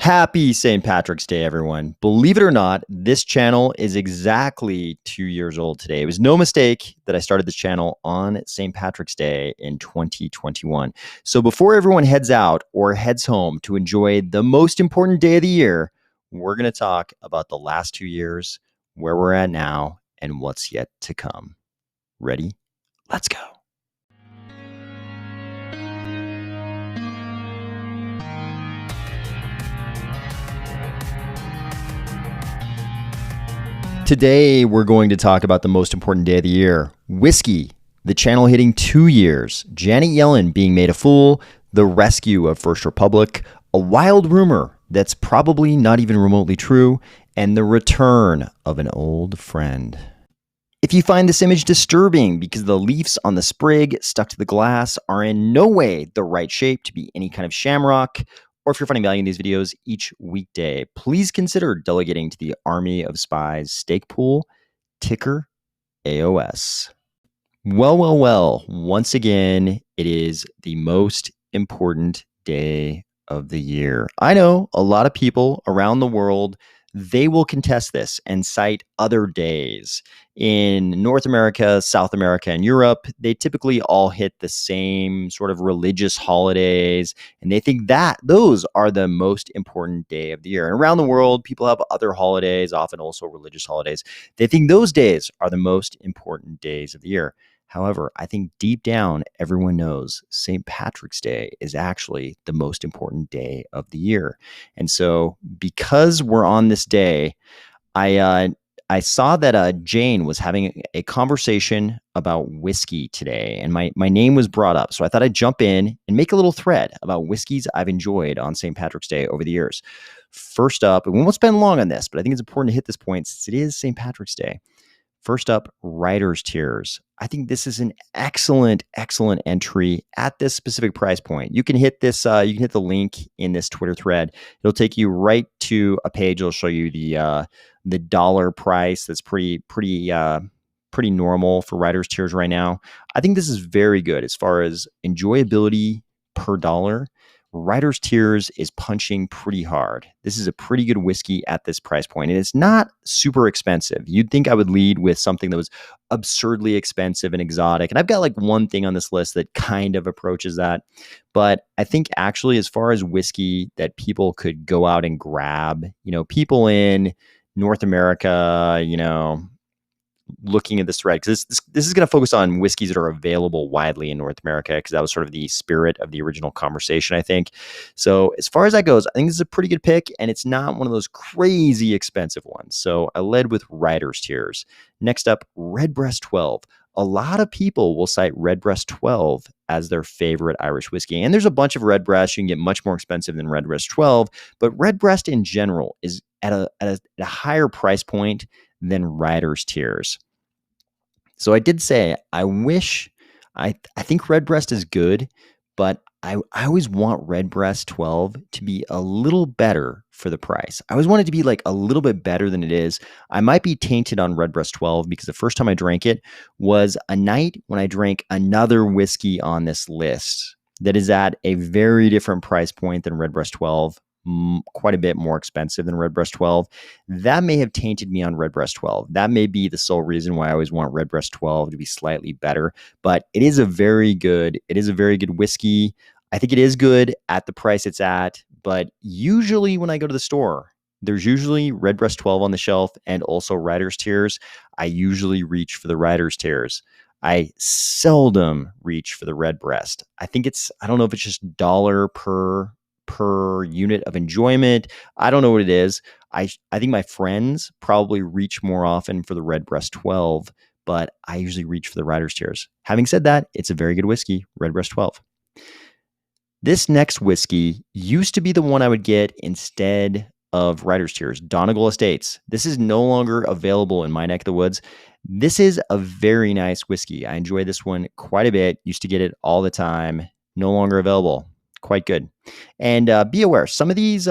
Happy St. Patrick's Day, everyone. Believe it or not, this channel is exactly 2 years old today. It was no mistake that I started this channel on St. Patrick's Day in 2021. So before everyone heads out or heads home to enjoy the most important day of the year, we're going to talk about the last 2 years, where we're at now, and what's yet to come. Ready? Let's go. Today, we're going to talk about the most important day of the year, whiskey, the channel hitting 2 years, Janet Yellen being made a fool, the rescue of First Republic, a wild rumor that's probably not even remotely true, and the return of an old friend. If you find this image disturbing because the leaves on the sprig stuck to the glass are in no way the right shape to be any kind of shamrock, or if you're finding value in these videos each weekday, please consider delegating to the Army of Spies stake pool, ticker AOS. Well, once again, it is the most important day of the year. I know a lot of people around the world, they will contest this and cite other days. In North America, South America, and Europe, they typically all hit the same sort of religious holidays, and they think that those are the most important day of the year. And around the world, people have other holidays, often also religious holidays. They think those days are the most important days of the year. However, I think deep down, everyone knows St. Patrick's Day is actually the most important day of the year. And so because we're on this day, I saw that Jane was having a conversation about whiskey today, and my name was brought up. So I thought I'd jump in and make a little thread about whiskeys I've enjoyed on St. Patrick's Day over the years. First up, and we won't spend long on this, but I think it's important to hit this point since it is St. Patrick's Day. First up, Writer's Tears. I think this is an excellent entry at this specific price point. You can hit this, you can hit the link in this Twitter thread. It'll take you right to a page. It'll show you the dollar price. That's pretty normal for Writer's Tears right now. I think this is very good as far as enjoyability per dollar. Writer's Tears is punching pretty hard. This is a pretty good whiskey at this price point, and it's not super expensive. You'd think I would lead with something that was absurdly expensive and exotic, and I've got like one thing on this list that kind of approaches that. But I think actually, as far as whiskey that people could go out and grab, people in North America, looking at this thread, because this is going to focus on whiskeys that are available widely in North America, because that was sort of the spirit of the original conversation, I think. So as far as that goes, I think this is a pretty good pick, and it's not one of those crazy expensive ones. So I led with Writer's Tears. Next up, Redbreast 12. A lot of people will cite Redbreast 12 as their favorite Irish whiskey. And there's a bunch of Redbreast. You can get much more expensive than Redbreast 12, but Redbreast in general is at a higher price point than Writer's Tears. So I did say, I think Redbreast is good, but I always want Redbreast 12 to be a little better for the price. I always want it to be like a little bit better than it is. I might be tainted on Redbreast 12 because the first time I drank it was a night when I drank another whiskey on this list that is at a very different price point than Redbreast 12. Quite a bit more expensive than Redbreast 12. That may have tainted me on Redbreast 12. That may be the sole reason why I always want Redbreast 12 to be slightly better, but it is a very good whiskey. I think it is good at the price it's at, but usually when I go to the store, there's usually Redbreast 12 on the shelf and also Writer's Tears. I usually reach for the Writer's Tears. I seldom reach for the Redbreast. I don't know if it's just dollar per unit of enjoyment. I don't know what it is. I think my friends probably reach more often for the Redbreast 12, but I usually reach for the Writer's Tears. Having said that, it's a very good whiskey, Redbreast 12. This next whiskey used to be the one I would get instead of Writer's Tears, Donegal Estates. This is no longer available in my neck of the woods. This is a very nice whiskey. I enjoy this one quite a bit. Used to get it all the time. No longer available. quite good. And be aware, some of these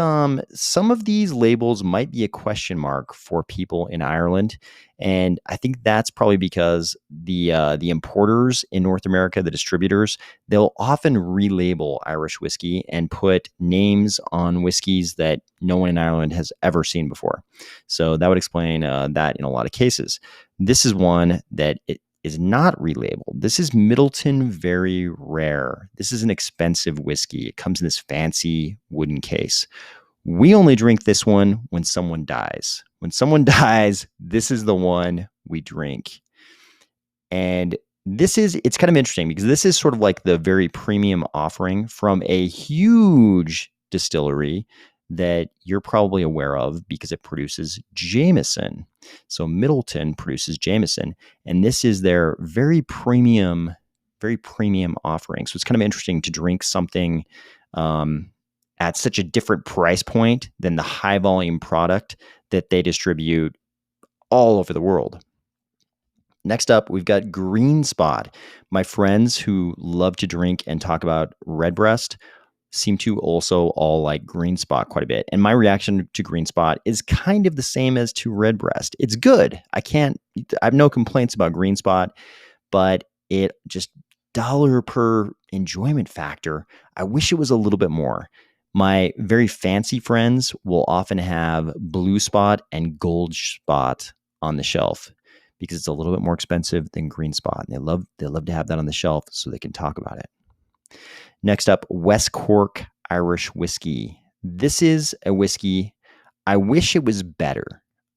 labels might be a question mark for people in Ireland, and I think that's probably because the importers in North America, the distributors, they'll often relabel Irish whiskey and put names on whiskeys that no one in Ireland has ever seen before. So that would explain that in a lot of cases. This is one that it is not relabeled. This is Middleton Very Rare. This is an expensive whiskey. It comes in this fancy wooden case. We only drink this one when someone dies. When someone dies, this is the one we drink. And it's kind of interesting because this is sort of like the very premium offering from a huge distillery that you're probably aware of because it produces Jameson. So Middleton produces Jameson, and this is their very premium offering. So it's kind of interesting to drink something at such a different price point than the high volume product that they distribute all over the world. Next up, we've got Green Spot. My friends who love to drink and talk about Redbreast seem to also all like Green Spot quite a bit. And my reaction to Green Spot is kind of the same as to Redbreast. It's good. I have no complaints about Green Spot, but it just dollar per enjoyment factor. I wish it was a little bit more. My very fancy friends will often have Blue Spot and Gold Spot on the shelf because it's a little bit more expensive than Green Spot. And they love to have that on the shelf so they can talk about it. Next up, West Cork Irish Whiskey. This is a whiskey. I wish it was better.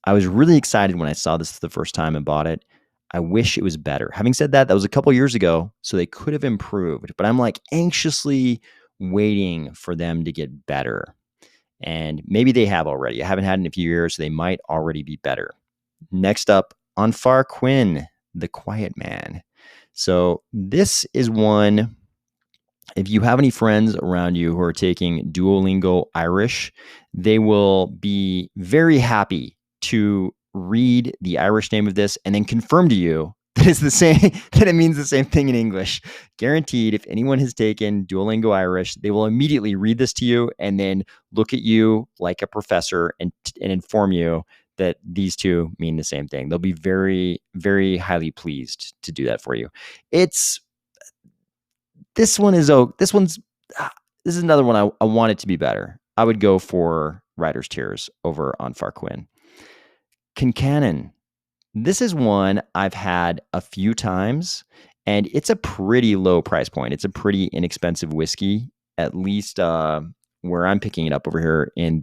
I was really excited when I saw this the first time and bought it. I wish it was better. Having said that, that was a couple years ago, so they could have improved. But I'm like anxiously waiting for them to get better. And maybe they have already. I haven't had it in a few years, so they might already be better. Next up, on Farquin, the Quiet Man. So this is one. If you have any friends around you who are taking Duolingo Irish, they will be very happy to read the Irish name of this and then confirm to you that it's the same, that it means the same thing in English. Guaranteed, if anyone has taken Duolingo Irish, they will immediately read this to you and then look at you like a professor and inform you that these two mean the same thing. They'll be very, very highly pleased to do that for you. This is another one I want it to be better. I would go for Writer's Tears over on Farquin. Kincannon. This is one I've had a few times, and it's a pretty low price point. It's a pretty inexpensive whiskey, at least where I'm picking it up over here in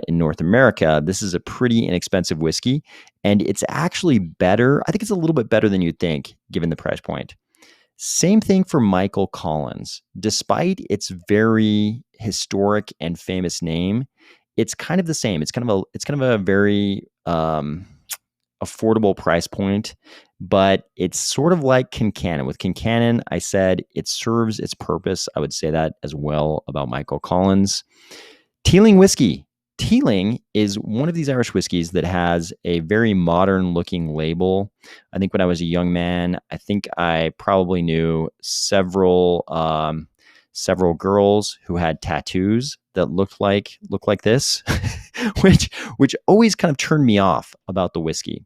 North America. This is a pretty inexpensive whiskey, and it's actually better. I think it's a little bit better than you'd think, given the price point. Same thing for Michael Collins. Despite its very historic and famous name, it's kind of the same. It's kind of a very affordable price point, but it's sort of like Kincannon. With Kincannon, I said it serves its purpose. I would say that as well about Michael Collins. Teeling whiskey. Teeling is one of these Irish whiskeys that has a very modern looking label. I think when I was a young man, I think I probably knew several girls who had tattoos that looked like this, which always kind of turned me off about the whiskey.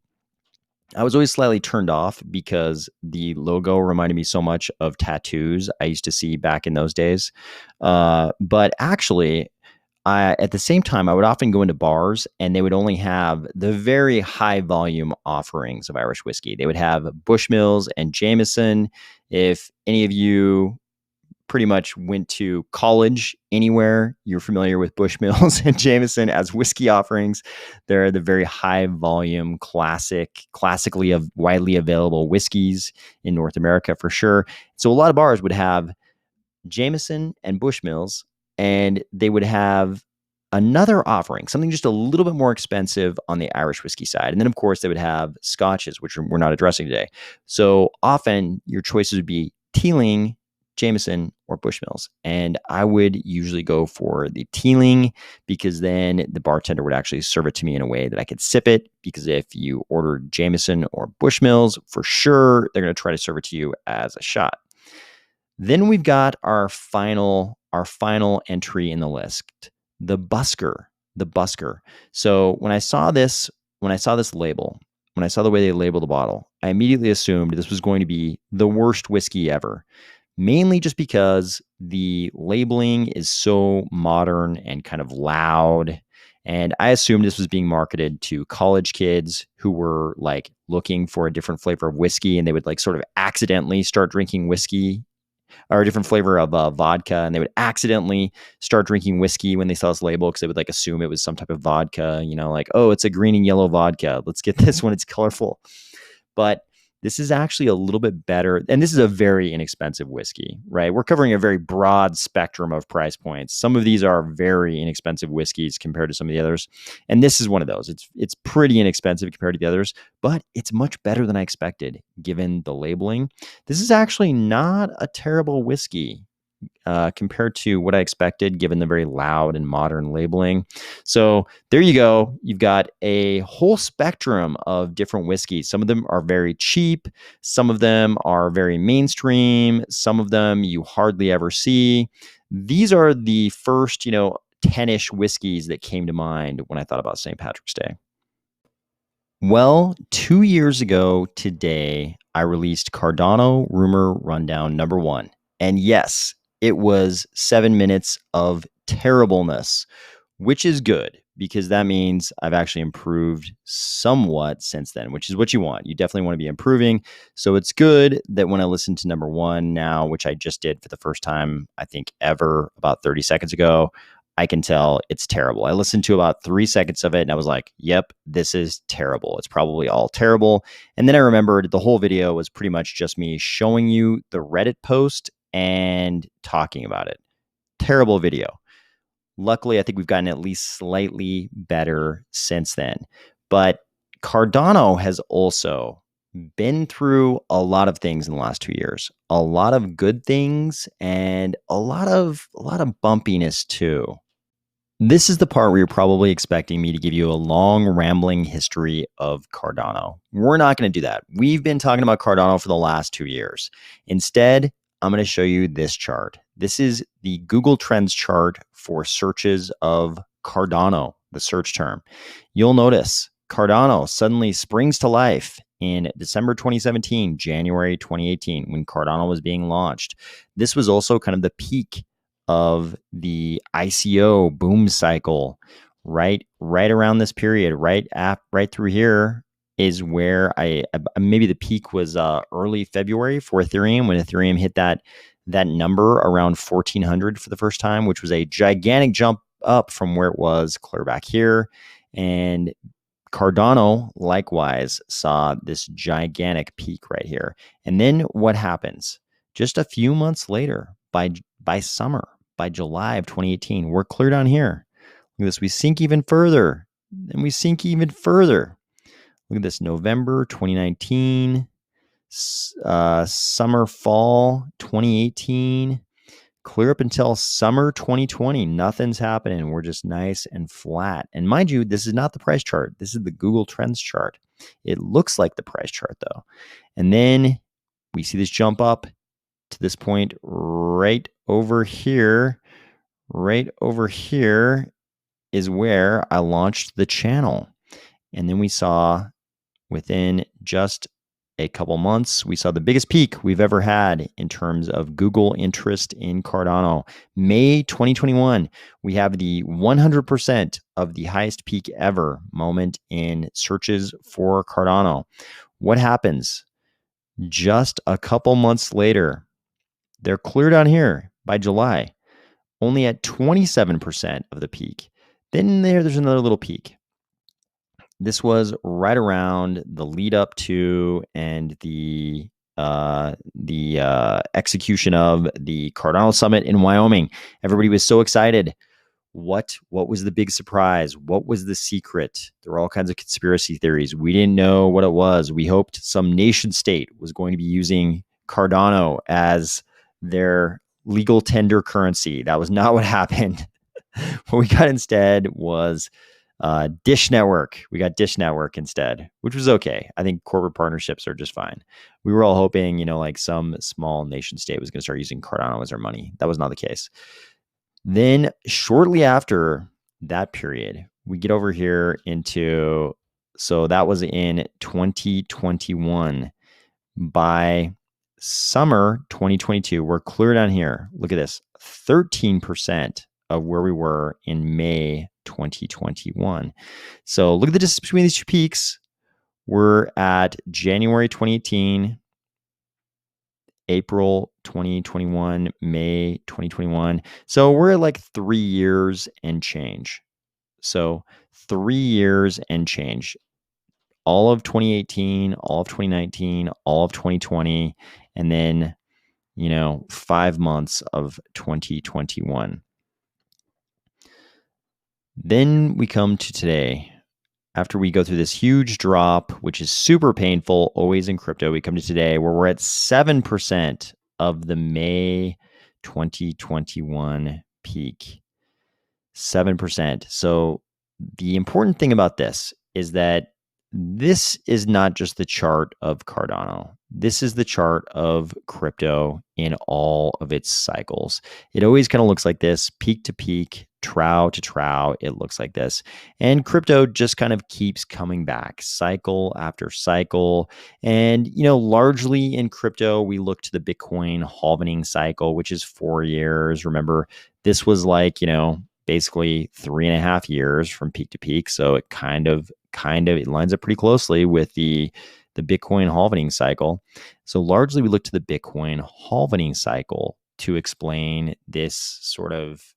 I was always slightly turned off because the logo reminded me so much of tattoos I used to see back in those days. But actually, at the same time, I would often go into bars and they would only have the very high volume offerings of Irish whiskey. They would have Bushmills and Jameson. If any of you pretty much went to college anywhere, you're familiar with Bushmills and Jameson as whiskey offerings. They're the very high volume, classically widely available whiskeys in North America for sure. So a lot of bars would have Jameson and Bushmills, and they would have another offering, something just a little bit more expensive on the Irish whiskey side. And then, of course, they would have scotches, which we're not addressing today. So often your choices would be Teeling, Jameson, or Bushmills. And I would usually go for the Teeling because then the bartender would actually serve it to me in a way that I could sip it. Because if you ordered Jameson or Bushmills, for sure, they're going to try to serve it to you as a shot. Then we've got our final entry in the list, the busker. So when I saw this label, when I saw the way they labeled the bottle, I immediately assumed this was going to be the worst whiskey ever. Mainly just because the labeling is so modern and kind of loud. And I assumed this was being marketed to college kids who were like looking for a different flavor of whiskey, and they would like sort of accidentally start drinking whiskey or a different flavor of vodka, and they would accidentally start drinking whiskey when they saw this label because they would like assume it was some type of vodka, like, oh, it's a green and yellow vodka. Let's get this when it's colorful. But this is actually a little bit better. And this is a very inexpensive whiskey, right? We're covering a very broad spectrum of price points. Some of these are very inexpensive whiskeys compared to some of the others. And this is one of those. It's pretty inexpensive compared to the others, but it's much better than I expected given the labeling. This is actually not a terrible whiskey compared to what I expected, given the very loud and modern labeling. So there you go. You've got a whole spectrum of different whiskeys. Some of them are very cheap. Some of them are very mainstream. Some of them you hardly ever see. These are the first, 10-ish whiskeys that came to mind when I thought about St. Patrick's Day. Well, 2 years ago today, I released Cardano Rumor Rundown number 1. And yes, it was 7 minutes of terribleness, which is good because that means I've actually improved somewhat since then, which is what you want. You definitely want to be improving. So it's good that when I listen to number 1 now, which I just did for the first time, I think ever about 30 seconds ago, I can tell it's terrible. I listened to about 3 seconds of it and I was like, yep, this is terrible. It's probably all terrible. And then I remembered the whole video was pretty much just me showing you the Reddit post and talking about it. Terrible video. Luckily, I think we've gotten at least slightly better since then. But Cardano has also been through a lot of things in the last 2 years. A lot of good things and a lot of bumpiness too. This is the part where you're probably expecting me to give you a long, rambling history of Cardano. We're not going to do that. We've been talking about Cardano for the last 2 years. Instead, I'm going to show you this chart. This is the Google Trends chart for searches of Cardano, the search term. You'll notice Cardano suddenly springs to life in December 2017, January 2018, when Cardano was being launched. This was also kind of the peak of the ICO boom cycle, right around this period, right through here is where I maybe the peak was early February for Ethereum, when Ethereum hit that number around 1,400 for the first time, which was a gigantic jump up from where it was clear back here. And Cardano likewise saw this gigantic peak right here. And then what happens? Just a few months later, by summer, by July of 2018, we're clear down here. Look at this. We sink even further, and we sink even further. Look at this. November 2019, summer, fall 2018, clear up until summer 2020. Nothing's happening. We're just nice and flat. And mind you, this is not the price chart. This is the Google Trends chart. It looks like the price chart though. And then we see this jump up to this point right over here. Right over here is where I launched the channel. And then we saw within just a couple months, we saw the biggest peak we've ever had in terms of Google interest in Cardano. May 2021, we have the 100% of the highest peak ever moment in searches for Cardano. What happens? Just a couple months later, they're clear down here by July, only at 27% of the peak. Then there's another little peak. This was right around the lead up to and the execution of the Cardano Summit in Wyoming. Everybody was so excited. What was the big surprise? What was the secret? There were all kinds of conspiracy theories. We didn't know what it was. We hoped some nation state was going to be using Cardano as their legal tender currency. That was not what happened. What we got instead was Dish Network. We got Dish Network instead, which was okay. I think corporate partnerships are just fine. We were all hoping, like some small nation state was going to start using Cardano as their money. That was not the case. Then shortly after that period, we get over here into, so that was in 2021. By summer 2022, we're clear down here. Look at this, 13% of where we were in May 2021. So look at the distance between these two peaks. We're at January 2018, April 2021, May 2021. So we're at like 3 years and change. So 3 years and change. All of 2018, all of 2019, all of 2020, and then, 5 months of 2021. Then we come to today. After we go through this huge drop, which is super painful, always in crypto, we come to today where we're at 7% of the May 2021 peak. 7%. So the important thing about this is that this is not just the chart of Cardano. This is the chart of crypto in all of its cycles. It always kind of looks like this, peak to peak, trough to trough. It looks like this. And crypto just kind of keeps coming back cycle after cycle. And, largely in crypto, we look to the Bitcoin halvening cycle, which is 4 years. Remember, this was like, basically 3.5 years from peak to peak. So it kind of it lines up pretty closely with the Bitcoin halvening cycle. So largely we look to the Bitcoin halvening cycle to explain this sort of,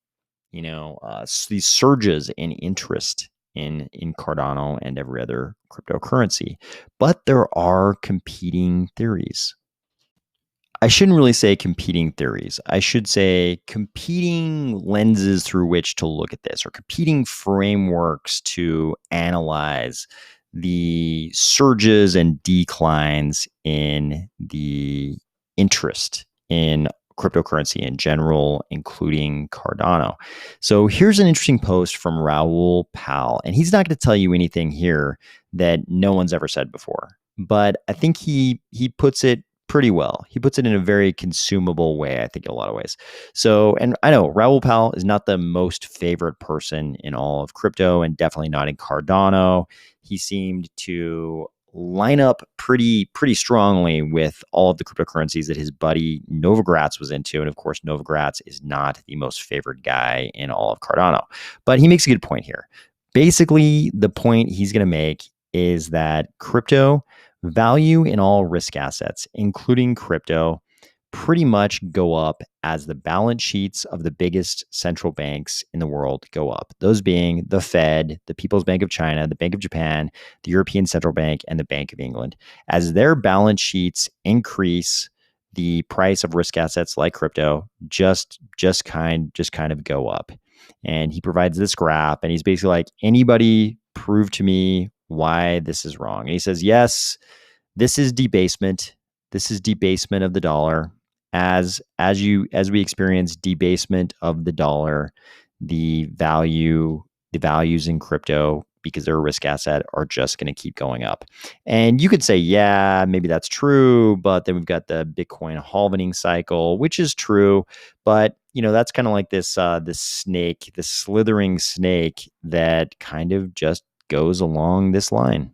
these surges in interest in Cardano and every other cryptocurrency. But there are competing theories. I shouldn't really say competing theories. I should say competing lenses through which to look at this, or competing frameworks to analyze the surges and declines in the interest in cryptocurrency in general, including Cardano. So here's an interesting post from Raoul Pal, and he's not going to tell you anything here that no one's ever said before, but I think he puts it pretty well. He puts it in a very consumable way, I think, in a lot of ways. So, and I know Raoul Pal is not the most favorite person in all of crypto, and definitely not in Cardano. He seemed to line up pretty strongly with all of the cryptocurrencies that his buddy Novogratz was into. And of course, Novogratz is not the most favored guy in all of Cardano. But he makes a good point here. Basically, the point he's going to make is that crypto value in all risk assets, including crypto, pretty much go up as the balance sheets of the biggest central banks in the world go up. Those being the Fed, the People's Bank of China, the Bank of Japan, the European Central Bank, and the Bank of England. As their balance sheets increase, the price of risk assets like crypto just kind of go up. And he provides this graph, and he's basically like, anybody prove to me why this is wrong. And he says, yes, this is debasement. This is debasement of the dollar. As we experience debasement of the dollar, the values in crypto, because they're a risk asset, are just going to keep going up. And you could say, yeah, maybe that's true, but then we've got the Bitcoin halvening cycle, which is true, but that's kind of like this snake, this slithering snake that kind of just goes along this line.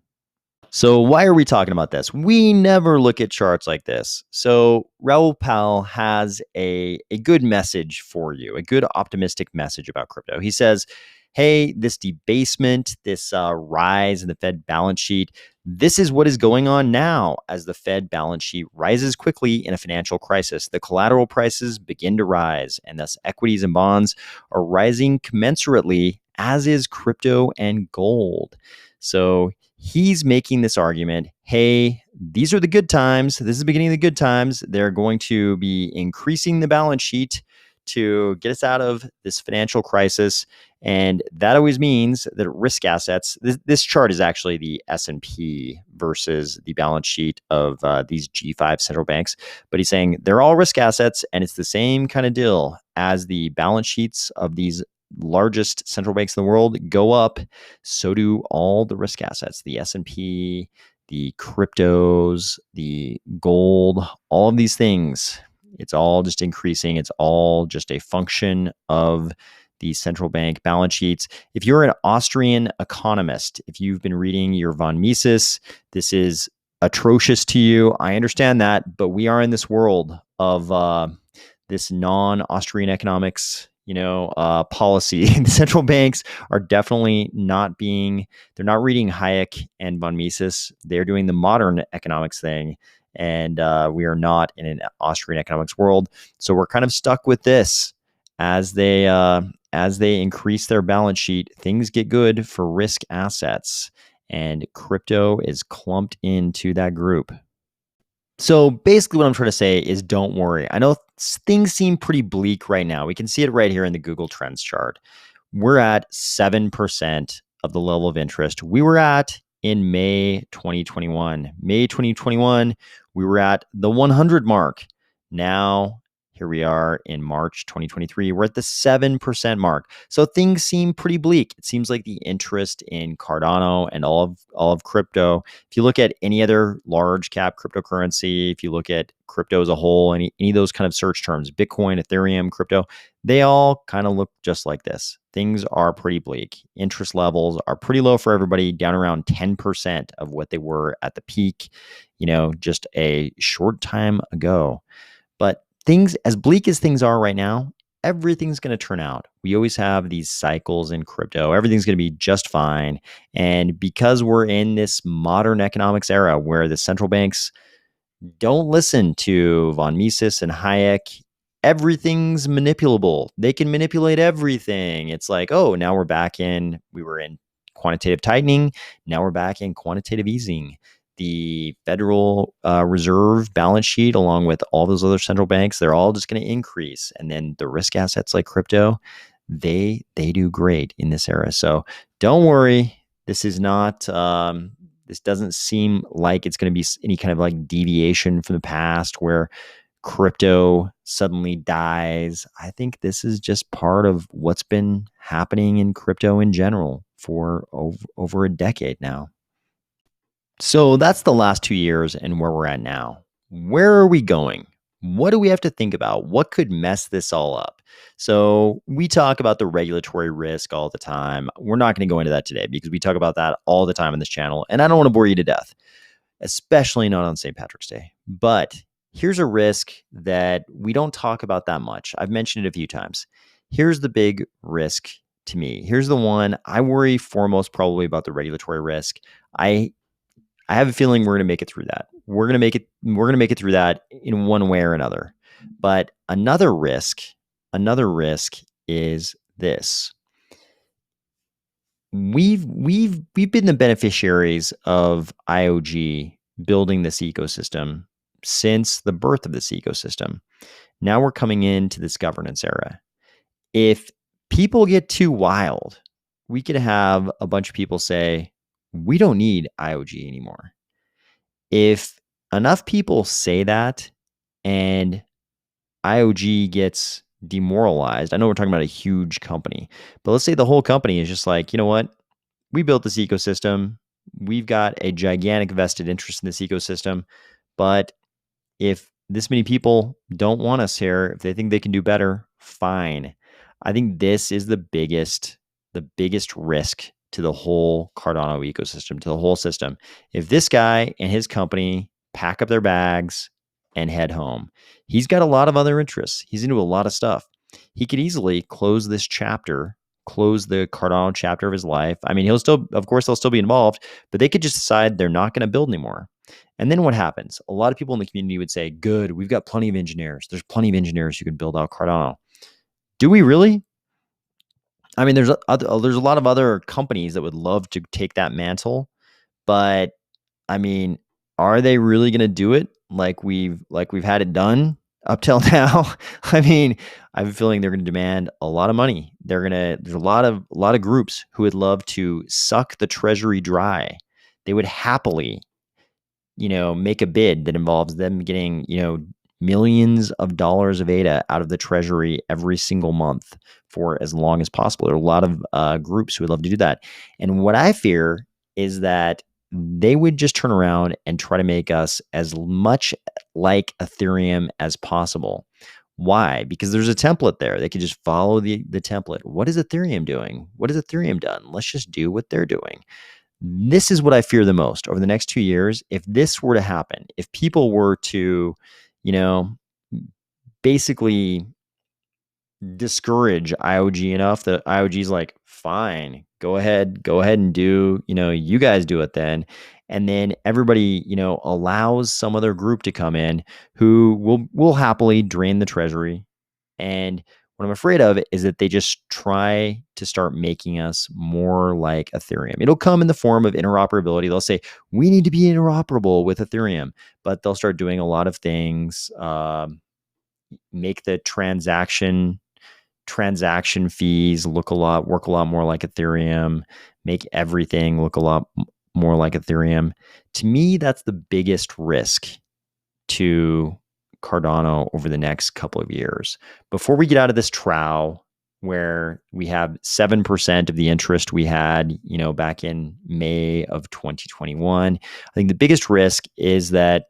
So why are we talking about this? We never look at charts like this. So Raoul Pal has a good message for you, a good optimistic message about crypto. He says, hey, this debasement, this rise in the Fed balance sheet, this is what is going on now as the Fed balance sheet rises quickly in a financial crisis. The collateral prices begin to rise, and thus equities and bonds are rising commensurately, as is crypto and gold. So he's making this argument, hey, these are the good times. This is the beginning of the good times. They're going to be increasing the balance sheet to get us out of this financial crisis. And that always means that risk assets, this chart is actually the S&P versus the balance sheet of these G5 central banks. But he's saying they're all risk assets, and it's the same kind of deal as the balance sheets of these largest central banks in the world go up, so do all the risk assets, the S&P, the cryptos, the gold, all of these things. It's all just increasing. It's all just a function of the central bank balance sheets. If you're an Austrian economist, if you've been reading your von Mises, this is atrocious to you. I understand that, but we are in this world of this non-Austrian economics, policy. The central banks are definitely they're not reading Hayek and von Mises. They're doing the modern economics thing. And we are not in an Austrian economics world. So we're kind of stuck with this as they increase their balance sheet. Things get good for risk assets, and crypto is clumped into that group. So basically what I'm trying to say is don't worry. I know things seem pretty bleak right now. We can see it right here in the Google Trends chart. We're at 7% of the level of interest we were at in May 2021. May 2021, we were at the 100 mark. Now, here we are in March 2023. We're at the 7% mark. So things seem pretty bleak. It seems like the interest in Cardano and all of crypto, if you look at any other large cap cryptocurrency, if you look at crypto as a whole, any of those kind of search terms, Bitcoin, Ethereum, crypto, they all kind of look just like this. Things are pretty bleak. Interest levels are pretty low for everybody, down around 10% of what they were at the peak, just a short time ago. But things, as bleak as things are right now, everything's going to turn out. We always have these cycles in crypto. Everything's going to be just fine. And because we're in this modern economics era where the central banks don't listen to von Mises and Hayek, everything's manipulable. They can manipulate everything. It's like, oh, now we were in quantitative tightening. Now we're back in quantitative easing. The Federal Reserve balance sheet, along with all those other central banks, they're all just going to increase. And then the risk assets like crypto, they do great in this era. So don't worry. This is not, this doesn't seem like it's going to be any kind of like deviation from the past where crypto suddenly dies. I think this is just part of what's been happening in crypto in general for over a decade now. So that's the last 2 years and where we're at now. Where are we going? What do we have to think about? What could mess this all up? So we talk about the regulatory risk all the time. We're not going to go into that today because we talk about that all the time on this channel. And I don't want to bore you to death, especially not on St. Patrick's Day. But here's a risk that we don't talk about that much. I've mentioned it a few times. Here's the big risk to me. Here's the one I worry foremost probably about the regulatory risk. I have a feeling we're going to make it through that. We're going to make it through that in one way or another. But another risk is this. We've been the beneficiaries of IOG building this ecosystem since the birth of this ecosystem. Now we're coming into this governance era. If people get too wild, we could have a bunch of people say, we don't need IOG anymore. If enough people say that and IOG gets demoralized, I know we're talking about a huge company, but let's say the whole company is just like, you know what? We built this ecosystem. We've got a gigantic vested interest in this ecosystem. But if this many people don't want us here, if they think they can do better, fine. I think this is the biggest risk to the whole Cardano ecosystem, to the whole system. If this guy and his company pack up their bags and head home, he's got a lot of other interests. He's into a lot of stuff. He could easily close this chapter, close the Cardano chapter of his life. I mean, they'll still be involved, but they could just decide they're not going to build anymore. And then what happens? A lot of people in the community would say, good, we've got plenty of engineers. There's plenty of engineers who can build out Cardano. Do we really? I mean, there's a lot of other companies that would love to take that mantle, but I mean, are they really going to do it like we've had it done up till now? I mean, I have a feeling they're going to demand a lot of money. There's a lot of groups who would love to suck the treasury dry. They would happily, make a bid that involves them getting, millions of dollars of ADA out of the treasury every single month for as long as possible. There are a lot of groups who would love to do that. And what I fear is that they would just turn around and try to make us as much like Ethereum as possible. Why? Because there's a template there. They could just follow the template. What is Ethereum doing? What has Ethereum done? Let's just do what they're doing. This is what I fear the most over the next 2 years. If this were to happen, if people were to, you know, basically discourage IOG enough that IOG's like, fine, go ahead and do, you guys do it then. And then everybody, allows some other group to come in who will happily drain the treasury. And what I'm afraid of is that they just try to start making us more like Ethereum. It'll come in the form of interoperability. They'll say, we need to be interoperable with Ethereum, but they'll start doing a lot of things, make the transaction fees work a lot more like Ethereum, make everything look a lot more like Ethereum. To me, that's the biggest risk to Cardano over the next couple of years. Before we get out of this trough where we have 7% of the interest we had, back in May of 2021, I think the biggest risk is that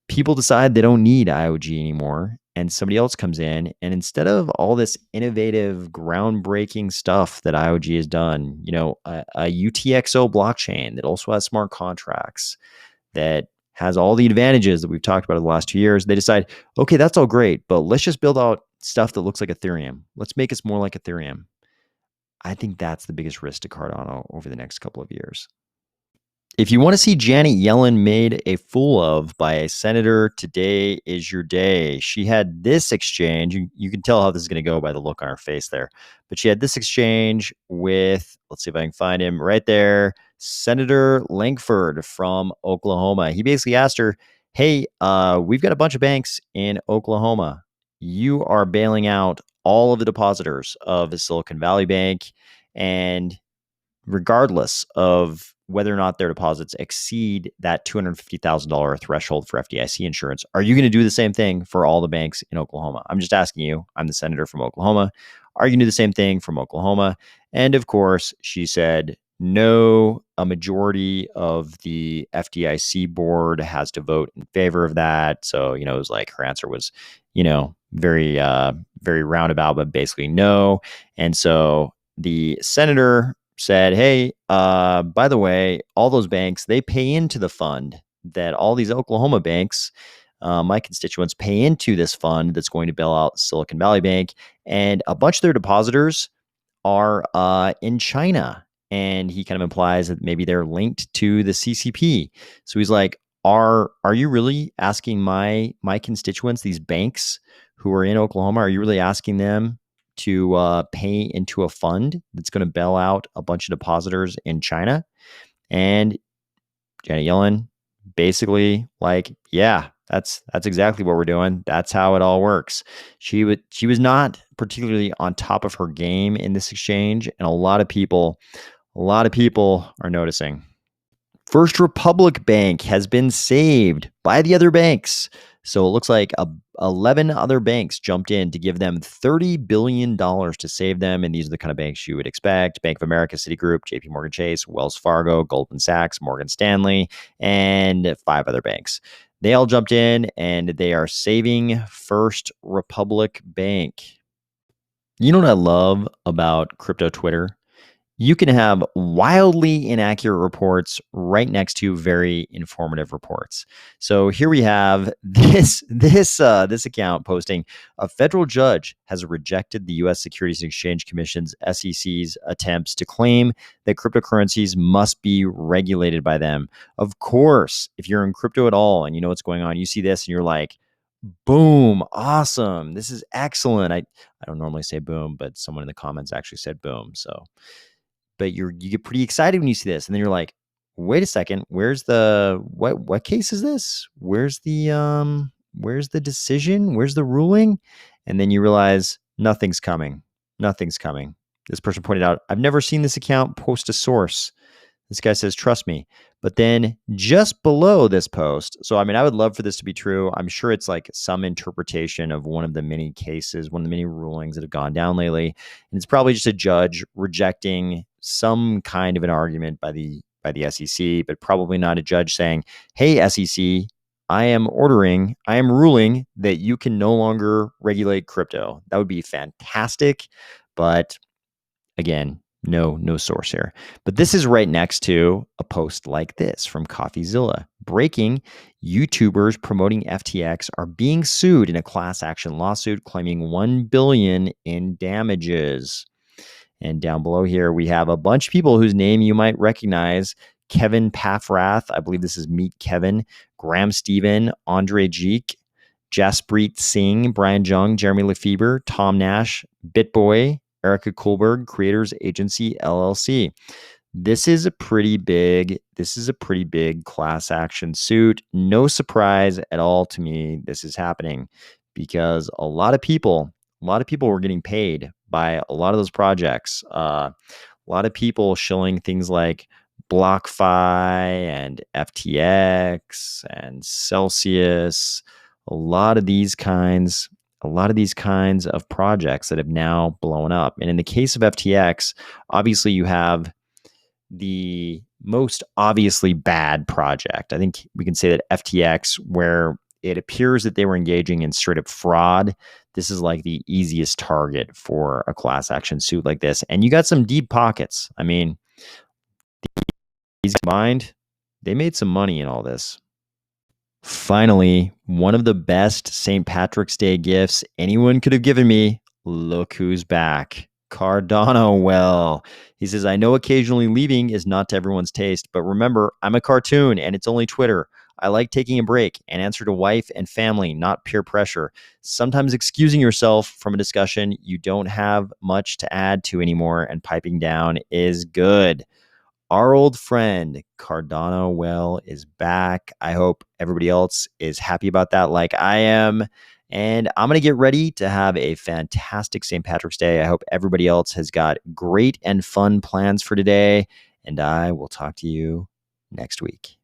people decide they don't need IOG anymore, and somebody else comes in, and instead of all this innovative, groundbreaking stuff that IOG has done, a UTXO blockchain that also has smart contracts, that has all the advantages that we've talked about in the last 2 years, they decide, okay, that's all great, but let's just build out stuff that looks like Ethereum. Let's make us more like Ethereum. I think that's the biggest risk to Cardano over the next couple of years. If you want to see Janet Yellen made a fool of by a senator, today is your day. She had this exchange. You can tell how this is going to go by the look on her face there. But she had this exchange with, let's see if I can find him right there, Senator Lankford from Oklahoma. He basically asked her, hey, we've got a bunch of banks in Oklahoma. You are bailing out all of the depositors of the Silicon Valley Bank, and regardless of whether or not their deposits exceed that $250,000 threshold for FDIC insurance, are you going to do the same thing for all the banks in Oklahoma? I'm just asking you. I'm the senator from Oklahoma. Are you going to do the same thing from Oklahoma? And of course, she said, no, a majority of the FDIC board has to vote in favor of that. So, it was like her answer was, very, very roundabout, but basically no. And so the senator said, hey, by the way, all those banks, they pay into the fund that all these Oklahoma banks, my constituents, pay into this fund that's going to bail out Silicon Valley Bank. And a bunch of their depositors are in China. And he kind of implies that maybe they're linked to the CCP. So he's like, are you really asking my constituents, these banks who are in Oklahoma, are you really asking them to pay into a fund that's going to bail out a bunch of depositors in China? And Janet Yellen basically like, yeah, that's exactly what we're doing. That's how it all works. She was not particularly on top of her game in this exchange, and a lot of people are noticing. First Republic Bank has been saved by the other banks. So it looks like 11 other banks jumped in to give them $30 billion to save them. And these are the kind of banks you would expect: Bank of America, Citigroup, JP Morgan Chase, Wells Fargo, Goldman Sachs, Morgan Stanley, and 5 other banks. They all jumped in and they are saving First Republic Bank. You know what I love about crypto Twitter? You can have wildly inaccurate reports right next to very informative reports. So here we have this account posting: a federal judge has rejected the U.S. Securities and Exchange Commission's SEC's attempts to claim that cryptocurrencies must be regulated by them. Of course, if you're in crypto at all and you know what's going on, you see this and you're like, boom, awesome, this is excellent. I don't normally say boom, but someone in the comments actually said boom. So, but you get pretty excited when you see this, and then you're like, wait a second, where's the what case is this? Where's the decision? Where's the ruling? And then you realize nothing's coming. This person pointed out, I've never seen this account post a source. This guy says, trust me. But then just below this post, so I mean, I would love for this to be true. I'm sure it's like some interpretation of one of the many cases, one of the many rulings that have gone down lately. And it's probably just a judge rejecting some kind of an argument by the SEC, but probably not a judge saying, hey, SEC, I am ruling that you can no longer regulate crypto. That would be fantastic. But again, no source here. But this is right next to a post like this from CoffeeZilla. Breaking: YouTubers promoting FTX are being sued in a class action lawsuit claiming $1 billion in damages. And down below here, we have a bunch of people whose name you might recognize. Kevin Paffrath, I believe this is Meet Kevin, Graham Stephen, Andre Jeek, Jaspreet Singh, Brian Jung, Jeremy Lefebvre, Tom Nash, BitBoy, Erica Kohlberg, Creators Agency LLC. This is a pretty big class action suit. No surprise at all to me this is happening because a lot of people were getting paid by a lot of those projects. A lot of people shilling things like BlockFi and FTX and Celsius. A lot of these kinds of projects that have now blown up. And in the case of FTX, obviously you have the most obviously bad project. I think we can say that FTX, where it appears that they were engaging in straight up fraud, this is like the easiest target for a class action suit like this. And you got some deep pockets. I mean, these combined, they made some money in all this. Finally, one of the best St. Patrick's Day gifts anyone could have given me. Look who's back. Cardano. Well, he says, I know occasionally leaving is not to everyone's taste, but remember, I'm a cartoon and it's only Twitter. I like taking a break and answer to wife and family, not peer pressure. Sometimes excusing yourself from a discussion you don't have much to add to anymore and piping down is good. Our old friend Cardano is back. I hope everybody else is happy about that like I am. And I'm going to get ready to have a fantastic St. Patrick's Day. I hope everybody else has got great and fun plans for today. And I will talk to you next week.